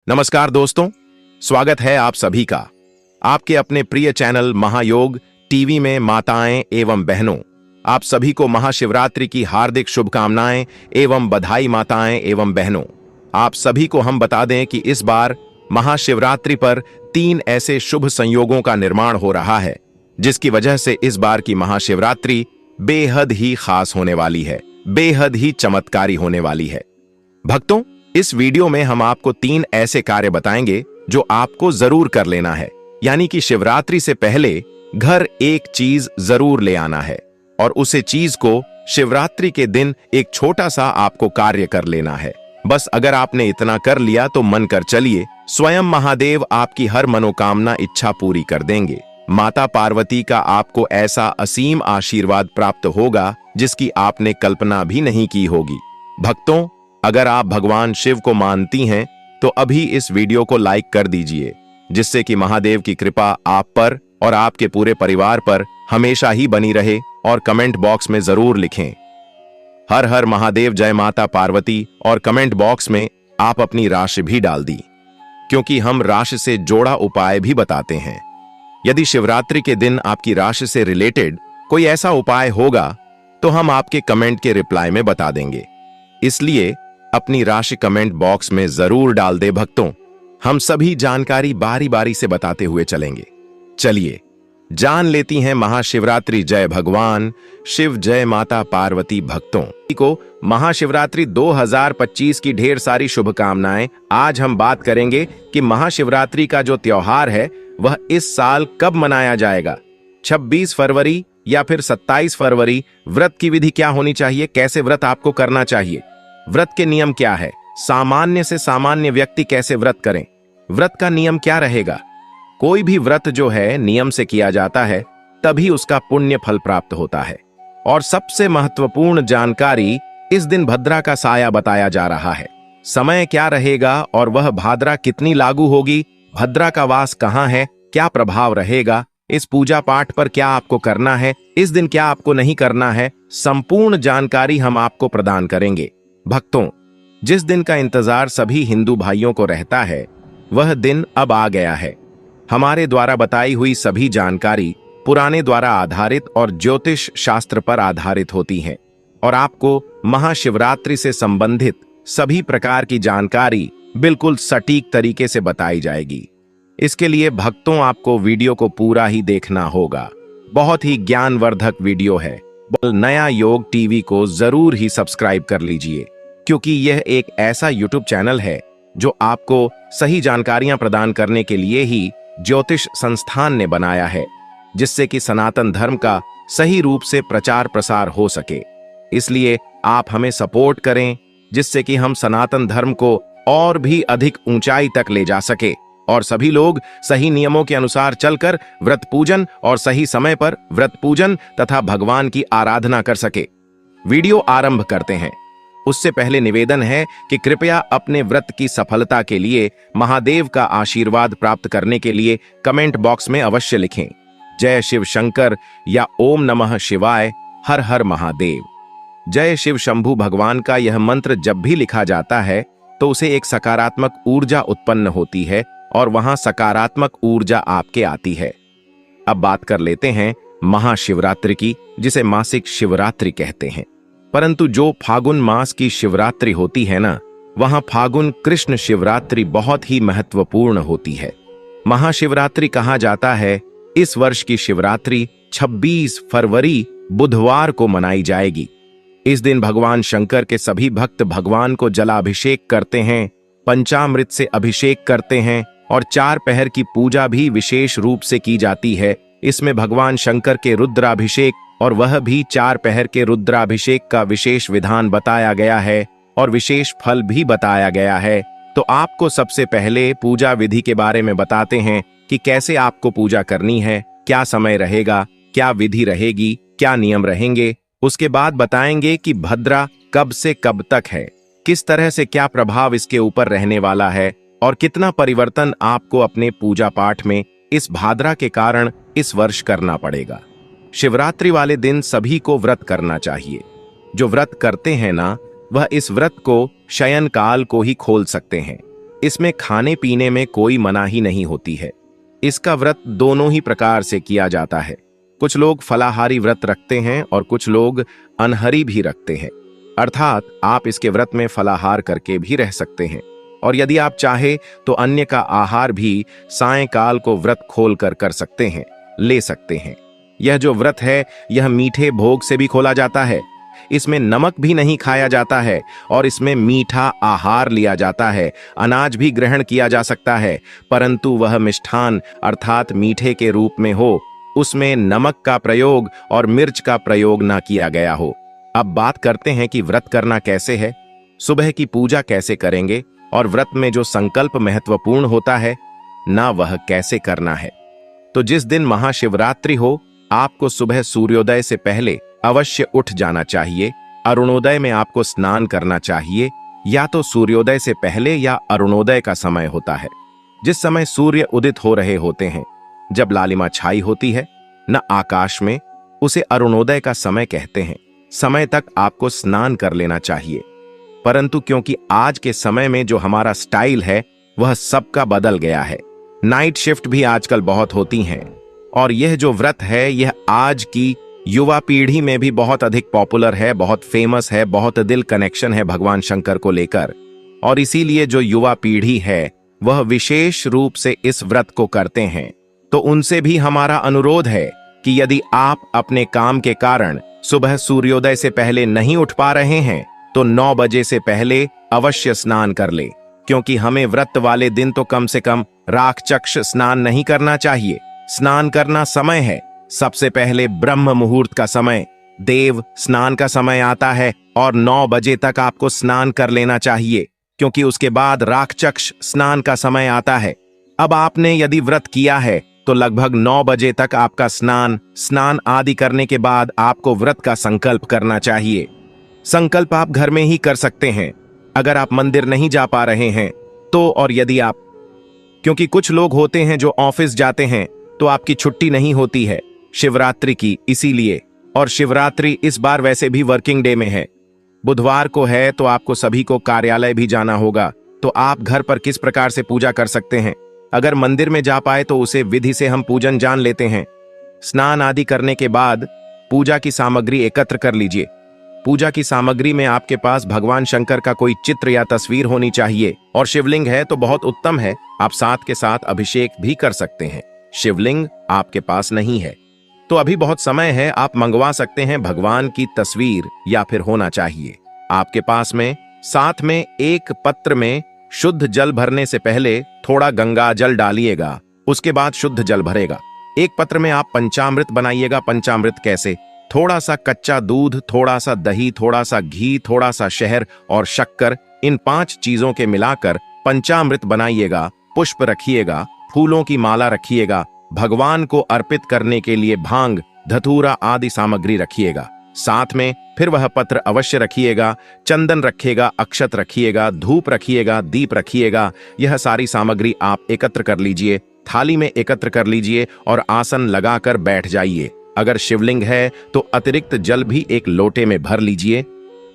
नमस्कार दोस्तों, स्वागत है आप सभी का आपके अपने प्रिय चैनल महायोग टीवी में। माताएं एवं बहनों, आप सभी को महाशिवरात्रि की हार्दिक शुभकामनाएं एवं बधाई। माताएं एवं बहनों, आप सभी को हम बता दें कि इस बार महाशिवरात्रि पर 3 ऐसे शुभ संयोगों का निर्माण हो रहा है, जिसकी वजह से इस बार की महाशिवरात्रि बेहद ही खास होने वाली है, बेहद ही चमत्कारी होने वाली है। भक्तों, इस वीडियो में हम आपको 3 ऐसे कार्य बताएंगे जो आपको जरूर कर लेना है। यानी कि शिवरात्रि से पहले घर एक चीज जरूर ले आना है और उसे चीज को शिवरात्रि के दिन एक छोटा सा आपको कार्य कर लेना है। बस अगर आपने इतना कर लिया तो मन कर चलिए, स्वयं महादेव आपकी हर मनोकामना इच्छा पूरी कर देंगे। माता पार्वती का आपको ऐसा असीम आशीर्वाद प्राप्त होगा जिसकी आपने कल्पना भी नहीं की होगी। भक्तों, अगर आप भगवान शिव को मानती हैं तो अभी इस वीडियो को लाइक कर दीजिए, जिससे कि महादेव की कृपा आप पर और आपके पूरे परिवार पर हमेशा ही बनी रहे। और कमेंट बॉक्स में जरूर लिखें हर हर महादेव, जय माता पार्वती, और कमेंट बॉक्स में आप अपनी राशि भी डाल दी, क्योंकि हम राशि से जोड़ा उपाय भी बताते हैं। यदि शिवरात्रि के दिन आपकी राशि से रिलेटेड कोई ऐसा उपाय होगा तो हम आपके कमेंट के रिप्लाई में बता देंगे, इसलिए अपनी राशि कमेंट बॉक्स में जरूर डाल दे। भक्तों, हम सभी जानकारी बारी बारी से बताते हुए चलेंगे। चलिए जान लेती हैं महाशिवरात्रि। जय भगवान शिव, जय माता पार्वती। भक्तों को महाशिवरात्रि 2025 की ढेर सारी शुभकामनाएं। आज हम बात करेंगे कि महाशिवरात्रि का जो त्योहार है वह इस साल कब मनाया जाएगा, 26 फरवरी या फिर 27 फरवरी। व्रत की विधि क्या होनी चाहिए, कैसे व्रत आपको करना चाहिए, व्रत के नियम क्या है, सामान्य से सामान्य व्यक्ति कैसे व्रत करें, व्रत का नियम क्या रहेगा। कोई भी व्रत जो है नियम से किया जाता है तभी उसका पुण्य फल प्राप्त होता है। और सबसे महत्वपूर्ण जानकारी, इस दिन भद्रा का साया बताया जा रहा है। समय क्या रहेगा और वह भाद्रा कितनी लागू होगी, भद्रा का वास कहाँ है, क्या प्रभाव रहेगा, इस पूजा पाठ पर क्या आपको करना है, इस दिन क्या आपको नहीं करना है, संपूर्ण जानकारी हम आपको प्रदान करेंगे। भक्तों, जिस दिन का इंतजार सभी हिंदू भाइयों को रहता है वह दिन अब आ गया है। हमारे द्वारा बताई हुई सभी जानकारी पुराने द्वारा आधारित और ज्योतिष शास्त्र पर आधारित होती है और आपको महाशिवरात्रि से संबंधित सभी प्रकार की जानकारी बिल्कुल सटीक तरीके से बताई जाएगी। इसके लिए भक्तों आपको वीडियो को पूरा ही देखना होगा। बहुत ही ज्ञानवर्धक वीडियो है। नया योग टीवी को जरूर ही सब्सक्राइब कर लीजिए, क्योंकि यह एक ऐसा यूट्यूब चैनल है जो आपको सही जानकारियां प्रदान करने के लिए ही ज्योतिष संस्थान ने बनाया है, जिससे कि सनातन धर्म का सही रूप से प्रचार प्रसार हो सके। इसलिए आप हमें सपोर्ट करें, जिससे कि हम सनातन धर्म को और भी अधिक ऊंचाई तक ले जा सके और सभी लोग सही नियमों के अनुसार चलकर व्रत पूजन और सही समय पर व्रत पूजन तथा भगवान की आराधना कर सके। वीडियो आरंभ करते हैं। उससे पहले निवेदन है कि कृपया अपने व्रत की सफलता के लिए महादेव का आशीर्वाद प्राप्त करने के लिए कमेंट बॉक्स में अवश्य लिखें जय शिव शंकर या ओम नमः शिवाय, हर हर महादेव। जय शिव शंभू भगवान का यह मंत्र जब भी लिखा जाता है तो उसे एक सकारात्मक ऊर्जा उत्पन्न होती है और वहां सकारात्मक ऊर्जा आपके आती है। अब बात कर लेते हैं महाशिवरात्रि की, जिसे मासिक शिवरात्रि कहते हैं। परंतु जो फागुन मास की शिवरात्रि होती है ना, वहां फागुन कृष्ण शिवरात्रि बहुत ही महत्वपूर्ण होती है। महाशिवरात्रि कहा जाता है इस वर्ष की शिवरात्रि 26 फरवरी बुधवार को मनाई जाएगी। इस दिन भगवान शंकर के सभी भक्त भगवान को जलाभिषेक करते हैं, पंचामृत से अभिषेक करते हैं और 4 पहर की पूजा भी विशेष रूप से की जाती है। इसमें भगवान शंकर के रुद्राभिषेक और वह भी 4 पहर के रुद्राभिषेक का विशेष विधान बताया गया है और विशेष फल भी बताया गया है। तो आपको सबसे पहले पूजा विधि के बारे में बताते हैं कि कैसे आपको पूजा करनी है, क्या समय रहेगा, क्या विधि रहेगी, क्या नियम रहेंगे। उसके बाद बताएंगे कि भद्रा कब से कब तक है, किस तरह से क्या प्रभाव इसके ऊपर रहने वाला है और कितना परिवर्तन आपको अपने पूजा पाठ में इस भाद्रा के कारण इस वर्ष करना पड़ेगा। शिवरात्रि वाले दिन सभी को व्रत करना चाहिए। जो व्रत करते हैं ना, वह इस व्रत को शयन काल को ही खोल सकते हैं। इसमें खाने पीने में कोई मनाही नहीं होती है। इसका व्रत दोनों ही प्रकार से किया जाता है। कुछ लोग फलाहारी व्रत रखते हैं और कुछ लोग अनहरी भी रखते हैं, अर्थात आप इसके व्रत में फलाहार करके भी रह सकते हैं और यदि आप चाहे तो अन्य का आहार भी सायंकाल को व्रत खोलकर कर सकते हैं, ले सकते हैं। यह जो व्रत है यह मीठे भोग से भी खोला जाता है। इसमें नमक भी नहीं खाया जाता है और इसमें मीठा आहार लिया जाता है। अनाज भी ग्रहण किया जा सकता है, परंतु वह मिष्ठान अर्थात मीठे के रूप में हो, उसमें नमक का प्रयोग और मिर्च का प्रयोग ना किया गया हो। अब बात करते हैं कि व्रत करना कैसे है, सुबह की पूजा कैसे करेंगे और व्रत में जो संकल्प महत्वपूर्ण होता है ना वह कैसे करना है। तो जिस दिन महाशिवरात्रि हो, आपको सुबह सूर्योदय से पहले अवश्य उठ जाना चाहिए। अरुणोदय में आपको स्नान करना चाहिए। या तो सूर्योदय से पहले या अरुणोदय का समय होता है, जिस समय सूर्य उदित हो रहे होते हैं, जब लालिमा छाई होती है न आकाश में, उसे अरुणोदय का समय कहते हैं। समय तक आपको स्नान कर लेना चाहिए, परंतु क्योंकि आज के समय में जो हमारा स्टाइल है वह सबका बदल गया है। नाइट शिफ्ट भी आजकल बहुत होती हैं और यह जो व्रत है यह आज की युवा पीढ़ी में भी बहुत अधिक पॉपुलर है, बहुत फेमस है, बहुत दिल कनेक्शन है भगवान शंकर को लेकर। और इसीलिए जो युवा पीढ़ी है वह विशेष रूप से इस व्रत को करते हैं। तो उनसे भी हमारा अनुरोध है कि यदि आप अपने काम के कारण सुबह सूर्योदय से पहले नहीं उठ पा रहे हैं तो 9 बजे से पहले अवश्य स्नान कर ले, क्योंकि हमें व्रत वाले दिन तो कम से कम राखचक्ष स्नान नहीं करना चाहिए। स्नान करना समय है, सबसे पहले ब्रह्म मुहूर्त का समय, देव स्नान का समय आता है और 9 बजे तक आपको स्नान कर लेना चाहिए, क्योंकि उसके बाद राखचक्ष स्नान का समय आता है। अब आपने यदि व्रत किया है तो लगभग 9 बजे तक आपका स्नान आदि करने के बाद आपको व्रत का संकल्प करना चाहिए। संकल्प आप घर में ही कर सकते हैं अगर आप मंदिर नहीं जा पा रहे हैं तो, और यदि आप, क्योंकि कुछ लोग होते हैं जो ऑफिस जाते हैं तो आपकी छुट्टी नहीं होती है शिवरात्रि की, इसीलिए, और शिवरात्रि इस बार वैसे भी वर्किंग डे में है, बुधवार को है, तो आपको सभी को कार्यालय भी जाना होगा। तो आप घर पर किस प्रकार से पूजा कर सकते हैं? अगर मंदिर में जा पाए तो उसे विधि से हम पूजन जान लेते हैं। स्नान आदि करने के बाद पूजा की सामग्री एकत्र कर लीजिए। पूजा की सामग्री में आपके पास भगवान शंकर का कोई चित्र या तस्वीर होनी चाहिए, और शिवलिंग है तो बहुत उत्तम है, आप साथ के साथ अभिषेक भी कर सकते हैं। शिवलिंग आपके पास नहीं है तो अभी बहुत समय है, आप मंगवा सकते हैं भगवान की तस्वीर, या फिर होना चाहिए आपके पास में। साथ में एक पत्र में शुद्ध जल भरने से पहले थोड़ा गंगा जल डालिएगा, उसके बाद शुद्ध जल भरेगा। एक पत्र में आप पंचामृत बनाइएगा। पंचामृत कैसे? थोड़ा सा कच्चा दूध, थोड़ा सा दही, थोड़ा सा घी, थोड़ा सा शहद और शक्कर, इन 5 चीजों के मिलाकर पंचामृत बनाइएगा। पुष्प रखिएगा, फूलों की माला रखिएगा, भगवान को अर्पित करने के लिए भांग, धतूरा आदि सामग्री रखिएगा। साथ में फिर वह पत्र अवश्य रखिएगा, चंदन रखिएगा, अक्षत रखिएगा, धूप रखिएगा, दीप रखिएगा। यह सारी सामग्री आप एकत्र कर लीजिए, थाली में एकत्र कर लीजिए और आसन लगाकर बैठ जाइए। अगर शिवलिंग है तो अतिरिक्त जल भी एक लोटे में भर लीजिए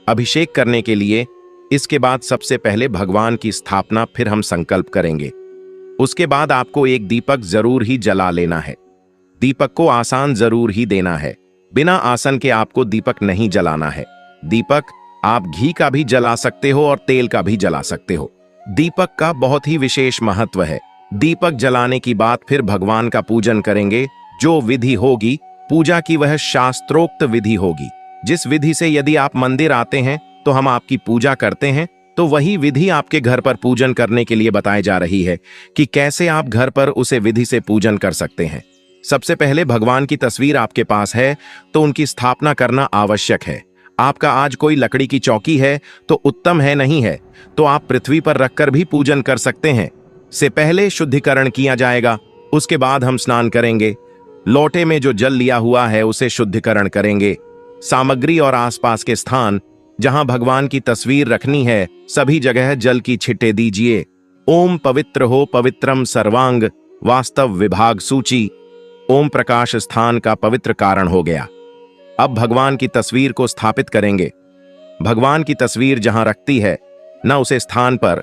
अभिषेक करने के लिए। इसके बाद सबसे पहले भगवान की स्थापना, फिर हम संकल्प करेंगे। उसके बाद आपको एक दीपक जरूर ही जला लेना है। दीपक को आसन जरूर ही देना है, बिना आसन के आपको दीपक नहीं जलाना है। दीपक आप घी का भी जला सकते हो और तेल का भी जला सकते हो। दीपक का बहुत ही विशेष महत्व है। दीपक जलाने की बाद फिर भगवान का पूजन करेंगे। जो विधि होगी पूजा की वह शास्त्रोक्त विधि होगी। जिस विधि से यदि आप मंदिर आते हैं तो हम आपकी पूजा करते हैं, तो वही विधि आपके घर पर पूजन करने के लिए बताई जा रही है कि कैसे आप घर पर उसे विधि से पूजन कर सकते हैं। सबसे पहले भगवान की तस्वीर आपके पास है तो उनकी स्थापना करना आवश्यक है। आपका आज कोई लकड़ी की चौकी है तो उत्तम है, नहीं है तो आप पृथ्वी पर रखकर भी पूजन कर सकते हैं। से पहले शुद्धिकरण किया जाएगा, उसके बाद हम स्नान करेंगे। लोटे में जो जल लिया हुआ है उसे शुद्धिकरण करेंगे। सामग्री और आसपास के स्थान जहां भगवान की तस्वीर रखनी है सभी जगह जल की छिटे दीजिए। ओम पवित्र हो पवित्रम सर्वांग वास्तव विभाग सूची। ओम प्रकाश स्थान का पवित्र कारण हो गया। अब भगवान की तस्वीर को स्थापित करेंगे। भगवान की तस्वीर जहां रखती है न उसे स्थान पर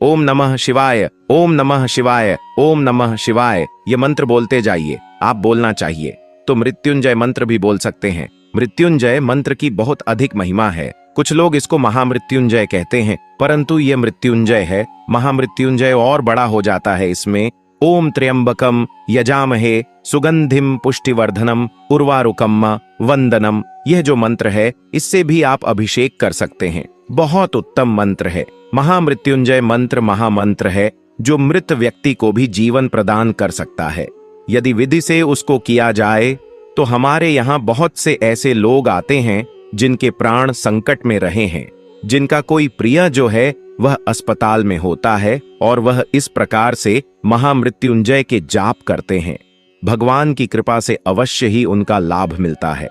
ओम नमः शिवाय, ओम नमः शिवाय, ओम नमः शिवाय। ये मंत्र बोलते जाइए। आप बोलना चाहिए तो मृत्युंजय मंत्र भी बोल सकते हैं। मृत्युंजय मंत्र की बहुत अधिक महिमा है। कुछ लोग इसको महामृत्युंजय कहते हैं, परंतु ये मृत्युंजय है। महामृत्युंजय और बड़ा हो जाता है। इसमें ओम त्र्यंबकम यजामहे सुगंधिम पुष्टिवर्धनम उर्वारुकम वंदनम, यह जो मंत्र है इससे भी आप अभिषेक कर सकते हैं। बहुत उत्तम मंत्र है। महामृत्युंजय मंत्र महामंत्र है जो मृत व्यक्ति को भी जीवन प्रदान कर सकता है यदि विधि से उसको किया जाए। तो हमारे यहाँ बहुत से ऐसे लोग आते हैं जिनके प्राण संकट में रहे हैं, जिनका कोई प्रिय जो है वह अस्पताल में होता है और वह इस प्रकार से महामृत्युंजय के जाप करते हैं। भगवान की कृपा से अवश्य ही उनका लाभ मिलता है।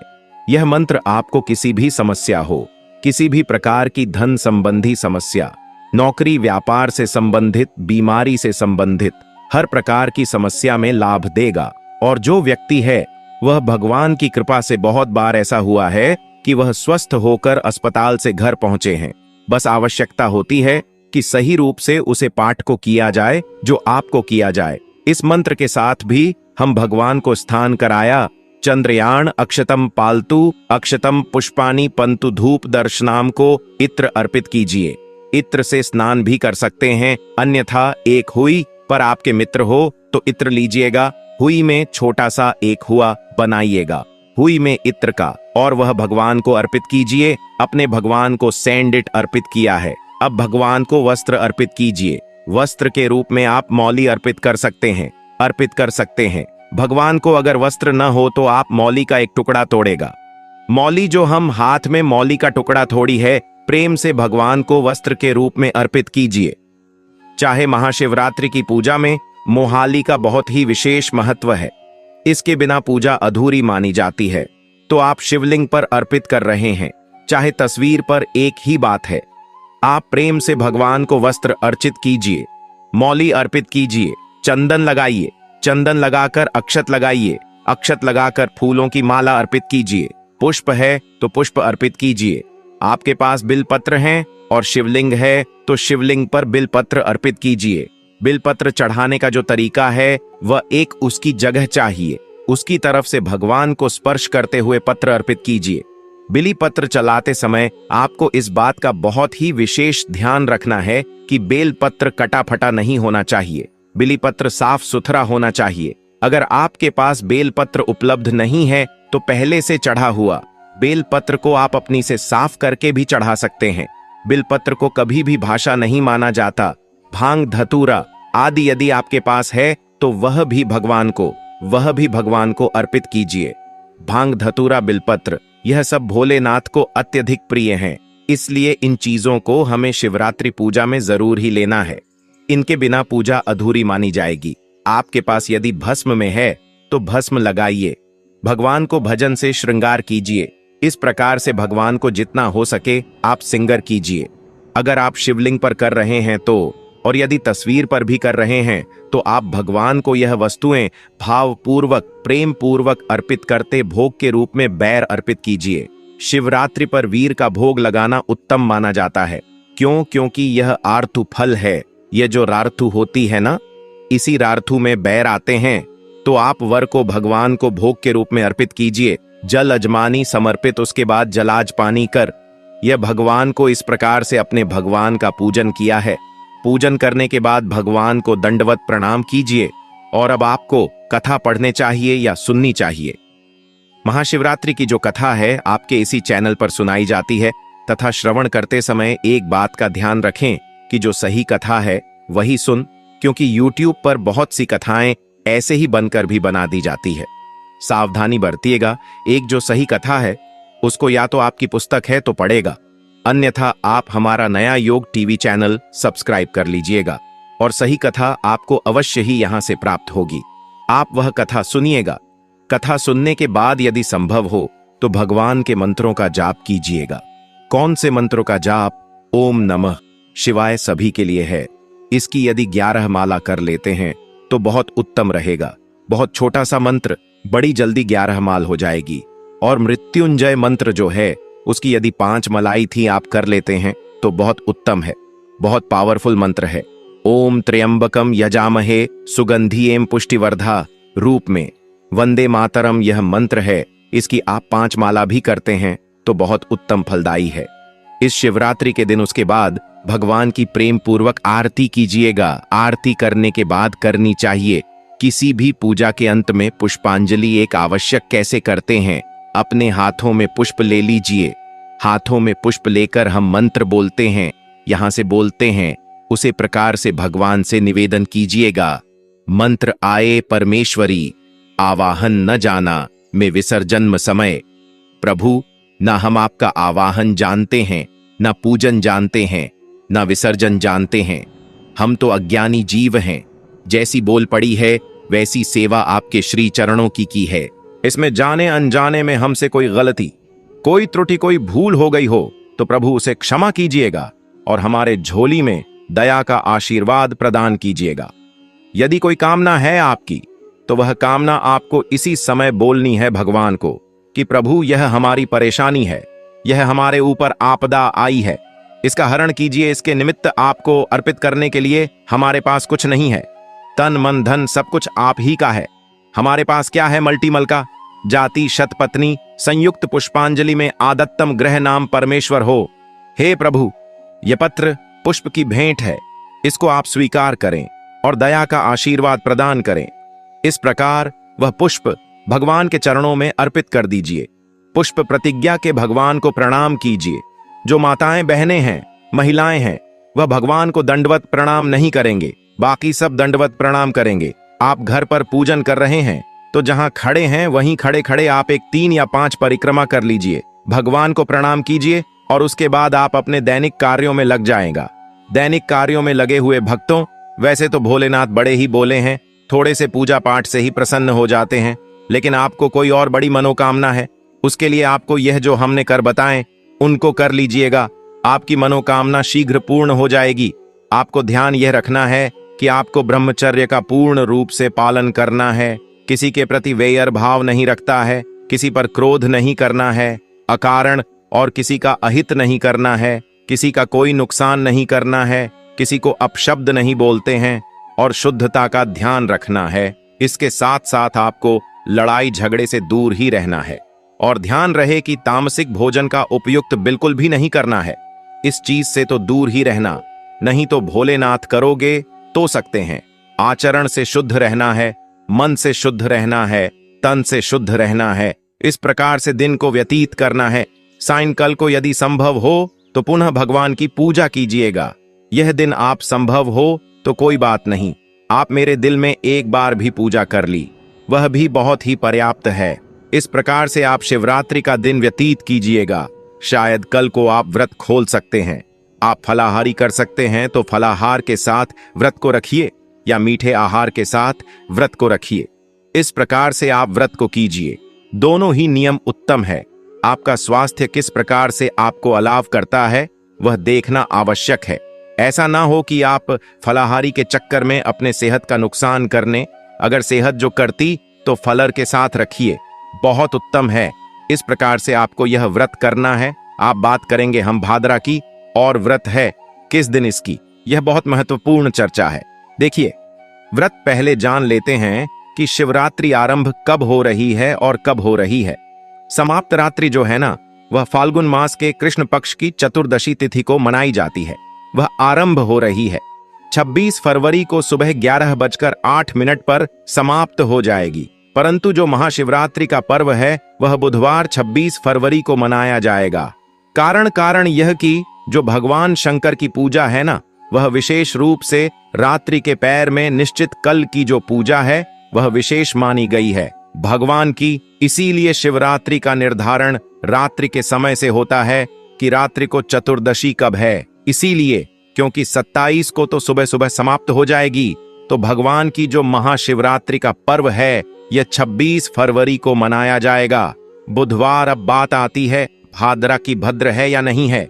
यह मंत्र आपको किसी भी समस्या हो, किसी भी प्रकार की धन संबंधी समस्या, नौकरी व्यापार से संबंधित, बीमारी से संबंधित हर प्रकार की समस्या में लाभ देगा। और जो व्यक्ति है वह भगवान की कृपा से बहुत बार ऐसा हुआ है कि वह स्वस्थ होकर अस्पताल से घर पहुंचे हैं। बस आवश्यकता होती है कि सही रूप से उसे पाठ को किया जाए जो आपको किया जाए। इस मंत्र के साथ भी हम भगवान को स्थान कराया चंद्रयान अक्षतम पालतू अक्षतम पुष्पानी पंतु धूप दर्शनाम को इत्र अर्पित कीजिए। इत्र से स्नान भी कर सकते हैं, अन्यथा एक हुई पर आपके मित्र हो तो इत्र लीजिएगा। हुई में छोटा सा एक हुआ बनाइएगा, हुई में इत्र का, और वह भगवान को अर्पित कीजिए। अपने भगवान को सैंडिट अर्पित किया है, अब भगवान को वस्त्र अर्पित कीजिए। वस्त्र के रूप में आप मौली अर्पित कर सकते हैं। भगवान को अगर वस्त्र न हो तो आप मौली का एक टुकड़ा तोड़ेगा। मौली जो हम हाथ में मौली का टुकड़ा तोड़ी है, प्रेम से भगवान को वस्त्र के रूप में अर्पित कीजिए। चाहे महाशिवरात्रि की पूजा में मोहाली का बहुत ही विशेष महत्व है। इसके बिना पूजा अधूरी मानी जाती है। तो आप शिवलिंग पर अर्पित कर रहे हैं, चाहे तस्वीर पर, एक ही बात है। आप प्रेम से भगवान को वस्त्र अर्चित कीजिए, मौली अर्पित कीजिए, चंदन लगाइए, चंदन लगाकर अक्षत लगाइए, अक्षत लगाकर फूलों की माला अर्पित कीजिए। पुष्प है तो पुष्प अर्पित कीजिए। आपके पास बिलपत्र हैं और शिवलिंग है तो शिवलिंग पर बिलपत्र अर्पित कीजिए। बिलपत्र चढ़ाने का जो तरीका है वह एक उसकी जगह चाहिए, उसकी तरफ से भगवान को स्पर्श करते हुए पत्र अर्पित कीजिए। बिली पत्र चलाते समय आपको इस बात का बहुत ही विशेष ध्यान रखना है कि बेल पत्र कटा फटा नहीं होना चाहिए, बिली पत्र साफ सुथरा होना चाहिए। अगर आपके पास बेल पत्र उपलब्ध नहीं है तो पहले से चढ़ा हुआ बेल पत्र को आप अपनी से साफ करके भी चढ़ा सकते हैं। बिल पत्र को कभी भी भाषा नहीं माना जाता। भांग धतूरा आदि यदि आपके पास है तो वह भी भगवान को अर्पित कीजिए। भांग धतूरा बिलपत्र यह सब भोलेनाथ को अत्यधिक प्रिय हैं, इसलिए इन चीजों को हमें शिवरात्रि पूजा में जरूर ही लेना है। इनके बिना पूजा अधूरी मानी जाएगी। आपके पास यदि भस्म में है तो भस्म लगाइए। भगवान को भजन से श्रृंगार कीजिए। इस प्रकार से भगवान को जितना हो सके आप सिंगर कीजिए। अगर आप शिवलिंग पर कर रहे हैं तो, और यदि तस्वीर पर भी कर रहे हैं तो आप भगवान को यह वस्तुएं भावपूर्वक प्रेम पूर्वक अर्पित करते भोग के रूप में बैर अर्पित कीजिए। शिवरात्रि पर वीर का भोग लगाना उत्तम माना जाता है। क्योंकि यह आर्थु फल है। यह जो रार्थु होती है ना, इसी रार्थु में बैर आते हैं। तो आप वर को भगवान को भोग के रूप में अर्पित कीजिए। जल अजमानी समर्पित, उसके बाद जलाज पानी कर। यह भगवान को इस प्रकार से अपने भगवान का पूजन किया है। पूजन करने के बाद भगवान को दंडवत प्रणाम कीजिए। और अब आपको कथा पढ़ने चाहिए या सुननी चाहिए। महाशिवरात्रि की जो कथा है आपके इसी चैनल पर सुनाई जाती है, तथा श्रवण करते समय एक बात का ध्यान रखें कि जो सही कथा है वही सुन, क्योंकि YouTube पर बहुत सी कथाएं ऐसे ही बनकर भी बना दी जाती है। सावधानी बरतिएगा। एक जो सही कथा है उसको या तो आपकी पुस्तक है तो पढ़ेगा, अन्यथा आप हमारा नया योग टीवी चैनल सब्सक्राइब कर लीजिएगा और सही कथा आपको अवश्य ही यहां से प्राप्त होगी। आप वह कथा सुनिएगा। कथा सुनने के बाद यदि संभव हो तो भगवान के मंत्रों का जाप कीजिएगा। कौन से मंत्रों का जाप? ओम नमः शिवाय सभी के लिए है। इसकी यदि 11 माला कर लेते हैं तो बहुत उत्तम रहेगा। बहुत छोटा सा मंत्र, बड़ी जल्दी 11 माल हो जाएगी। और मृत्युंजय मंत्र जो है उसकी यदि 5 मलाई थी आप कर लेते हैं तो बहुत उत्तम है, बहुत पावरफुल मंत्र है। ओम त्र्यंबकम यजामहे सुगंधियेम पुष्टिवर्धा रूप में वंदे मातरम यह मंत्र है। इसकी आप 5 माला भी करते हैं तो बहुत उत्तम फलदायी है। इस शिवरात्रि के दिन उसके बाद भगवान की प्रेम पूर्वक आरती कीजिएगा। आरती करने के बाद करनी चाहिए। किसी भी पूजा के अंत में पुष्पांजलि एक आवश्यक कैसे करते हैं, अपने हाथों में पुष्प ले लीजिए। हाथों में पुष्प लेकर हम मंत्र बोलते हैं, यहां से बोलते हैं, उसे प्रकार से भगवान से निवेदन कीजिएगा। मंत्र आए परमेश्वरी, आवाहन न जाना में विसर्जन समय। प्रभु, ना हम आपका आवाहन जानते हैं, ना पूजन जानते हैं, ना विसर्जन जानते हैं। हम तो अज्ञानी जीव हैं। जैसी बोल पड़ी है वैसी सेवा आपके श्री चरणों की है। इसमें जाने अनजाने में हमसे कोई गलती, कोई त्रुटि, कोई भूल हो गई हो तो प्रभु उसे क्षमा कीजिएगा और हमारे झोली में दया का आशीर्वाद प्रदान कीजिएगा। यदि कोई कामना है आपकी तो वह कामना आपको इसी समय बोलनी है भगवान को कि प्रभु, यह हमारी परेशानी है, यह हमारे ऊपर आपदा आई है, इसका हरण कीजिए। इसके निमित्त आपको अर्पित करने के लिए हमारे पास कुछ नहीं है। तन मन धन सब कुछ आप ही का है। हमारे पास क्या है? मल्टीमल का जाति शतपत्नी संयुक्त पुष्पांजलि में आदत्तम ग्रह नाम परमेश्वर हो। हे प्रभु, यह पत्र पुष्प की भेंट है, इसको आप स्वीकार करें और दया का आशीर्वाद प्रदान करें। इस प्रकार वह पुष्प भगवान के चरणों में अर्पित कर दीजिए। पुष्प प्रतिज्ञा के भगवान को प्रणाम कीजिए। जो माताएं बहनें हैं, महिलाएं हैं, वह भगवान को दंडवत प्रणाम नहीं करेंगे, बाकी सब दंडवत प्रणाम करेंगे। आप घर पर पूजन कर रहे हैं तो जहां खड़े हैं वहीं खड़े खड़े आप एक 3 या 5 परिक्रमा कर लीजिए, भगवान को प्रणाम कीजिए और उसके बाद आप अपने दैनिक कार्यों में लग जाएगा। दैनिक कार्यों में लगे हुए भक्तों, वैसे तो भोलेनाथ बड़े ही बोले हैं, थोड़े से पूजा पाठ से ही प्रसन्न हो जाते हैं, लेकिन आपको कोई और बड़ी मनोकामना है, उसके लिए आपको यह जो हमने कर बताएं उनको कर लीजिएगा। आपकी मनोकामना शीघ्र पूर्ण हो जाएगी। आपको ध्यान यह रखना है कि आपको ब्रह्मचर्य का पूर्ण रूप से पालन करना है। किसी के प्रति वैर भाव नहीं रखता है, किसी पर क्रोध नहीं करना है अकारण, और किसी का अहित नहीं करना है, किसी का कोई नुकसान नहीं करना है, किसी को अपशब्द नहीं बोलते हैं और शुद्धता का ध्यान रखना है। इसके साथ साथ आपको लड़ाई झगड़े से दूर ही रहना है और ध्यान रहे कि तामसिक भोजन का उपयुक्त बिल्कुल भी नहीं करना है। इस चीज से तो दूर ही रहना, नहीं तो भोलेनाथ करोगे तो सकते हैं। आचरण से शुद्ध रहना है, मन से शुद्ध रहना है, तन से शुद्ध रहना है। इस प्रकार से दिन को व्यतीत करना है। सायंकाल को यदि संभव हो तो पुनः भगवान की पूजा कीजिएगा। यह दिन आप संभव हो तो कोई बात नहीं, आप मेरे दिल में एक बार भी पूजा कर ली, वह भी बहुत ही पर्याप्त है। इस प्रकार से आप शिवरात्रि का दिन व्यतीत कीजिएगा। शायद कल को आप व्रत खोल सकते हैं। आप फलाहारी कर सकते हैं तो फलाहार के साथ व्रत को रखिए या मीठे आहार के साथ व्रत को रखिए। इस प्रकार से आप व्रत को कीजिए। दोनों ही नियम उत्तम है। आपका स्वास्थ्य किस प्रकार से आपको अलाव करता है वह देखना आवश्यक है। ऐसा ना हो कि आप फलाहारी के चक्कर में अपने सेहत का नुकसान करने, अगर सेहत जो करती तो फलर के साथ रखिए, बहुत उत्तम है। इस प्रकार से आपको यह व्रत करना है। आप बात करेंगे हम भाद्रा की, और व्रत है किस दिन इसकी, यह बहुत महत्वपूर्ण चर्चा है। देखिए, व्रत पहले जान लेते हैं कि शिवरात्रि आरंभ कब हो रही है और कब हो रही है। समाप्त रात्रि जो है ना, वह फाल्गुन मास के कृष्ण पक्ष की चतुर्दशी तिथि को मनाई जाती है। वह आरंभ हो रही है 26 फरवरी को सुबह 11:08 पर समाप्त हो जाएगी। परंतु जो महाशिवरात्रि का पर्व है वह बुधवार 26 फरवरी को मनाया जाएगा। कारण यह कि जो भगवान शंकर की पूजा है ना, वह विशेष रूप से रात्रि के पैर में निश्चित कल की जो पूजा है वह विशेष मानी गई है भगवान की। इसीलिए शिवरात्रि का निर्धारण रात्रि के समय से होता है कि रात्रि को चतुर्दशी कब है। इसीलिए क्योंकि 27 को तो सुबह सुबह समाप्त हो जाएगी, तो भगवान की जो महाशिवरात्रि का पर्व है यह 26 फरवरी को मनाया जाएगा। बुधवार। अब बात आती है भाद्रा की भद्र है या नहीं है,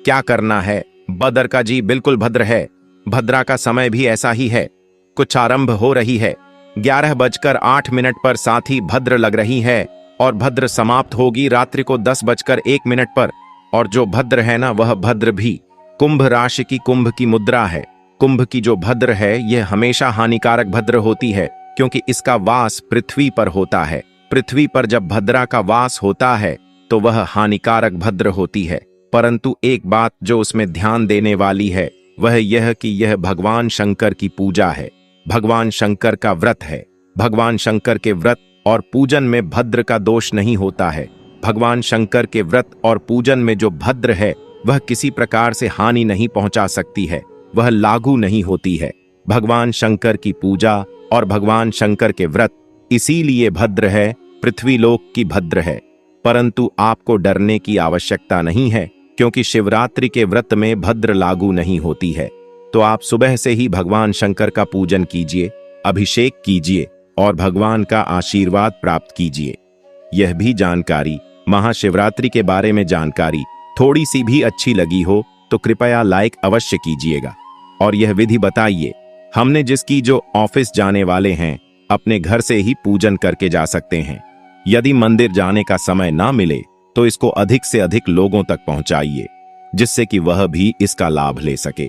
क्या करना है। भद्र का जी बिल्कुल भद्र है। भद्रा का समय भी ऐसा ही है, कुछ आरंभ हो रही है 11:08 पर, साथ ही भद्र लग रही है और भद्र समाप्त होगी रात्रि को 10:01 पर। और जो भद्र है ना, वह भद्र भी कुंभ राशि की कुंभ की मुद्रा है। कुंभ की जो भद्र है यह हमेशा हानिकारक भद्र होती है, क्योंकि इसका वास पृथ्वी पर होता है। पृथ्वी पर जब भद्रा का वास होता है तो वह हानिकारक भद्र होती है। परंतु एक बात जो उसमें ध्यान देने वाली है वह यह कि यह भगवान शंकर की पूजा है, भगवान शंकर का व्रत है। भगवान शंकर के व्रत और पूजन में भद्र का दोष नहीं होता है। भगवान शंकर के व्रत और पूजन में जो भद्र है वह किसी प्रकार से हानि नहीं पहुंचा सकती है, वह लागू नहीं होती है। भगवान शंकर की पूजा और भगवान शंकर के व्रत इसीलिए भद्र है, पृथ्वीलोक की भद्र है। परंतु आपको डरने की आवश्यकता नहीं है, क्योंकि शिवरात्रि के व्रत में भद्र लागू नहीं होती है। तो आप सुबह से ही भगवान शंकर का पूजन कीजिए, अभिषेक कीजिए और भगवान का आशीर्वाद प्राप्त कीजिए। यह भी जानकारी, महाशिवरात्रि के बारे में जानकारी थोड़ी सी भी अच्छी लगी हो तो कृपया लाइक अवश्य कीजिएगा और यह विधि बताइए। हमने जिसकी जो ऑफिस जाने वाले हैं अपने घर से ही पूजन करके जा सकते हैं। यदि मंदिर जाने का समय ना मिले तो इसको अधिक से अधिक लोगों तक पहुंचाइए, जिससे कि वह भी इसका लाभ ले सके,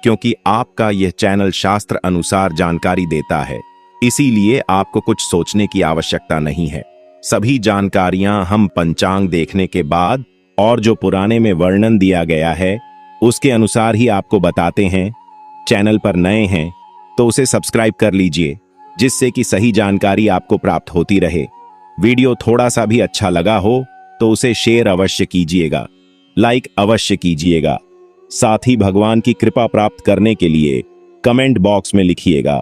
क्योंकि आपका यह चैनल शास्त्र अनुसार जानकारी देता है, इसीलिए आपको कुछ सोचने की आवश्यकता नहीं है। सभी जानकारियां हम पंचांग देखने के बाद और जो पुराने में वर्णन दिया गया है उसके अनुसार ही आपको बताते हैं। चैनल पर नए हैं तो उसे सब्सक्राइब कर लीजिए, जिससे कि सही जानकारी आपको प्राप्त होती रहे। वीडियो थोड़ा सा भी अच्छा लगा हो तो उसे शेयर अवश्य कीजिएगा, लाइक अवश्य कीजिएगा। साथ ही भगवान की कृपा प्राप्त करने के लिए कमेंट बॉक्स में लिखिएगा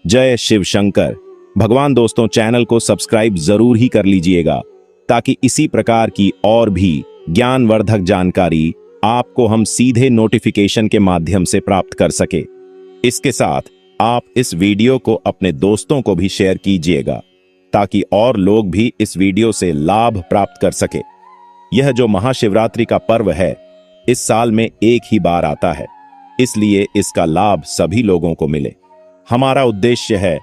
जय शिव शंकर। भगवान दोस्तों, चैनल को सब्सक्राइब जरूर ही कर लीजिएगा, ताकि इसी प्रकार की और भी ज्ञानवर्धक जानकारी आपको हम सीधे नोटिफिकेशन के माध्यम से प्राप्त कर सके। इसके साथ आप इस वीडियो को अपने दोस्तों को भी शेयर कीजिएगा, ताकि और लोग भी इस वीडियो से लाभ प्राप्त कर सके। यह जो महाशिवरात्रि का पर्व है इस साल में एक ही बार आता है, इसलिए इसका लाभ सभी लोगों को मिले। हमारा उद्देश्य है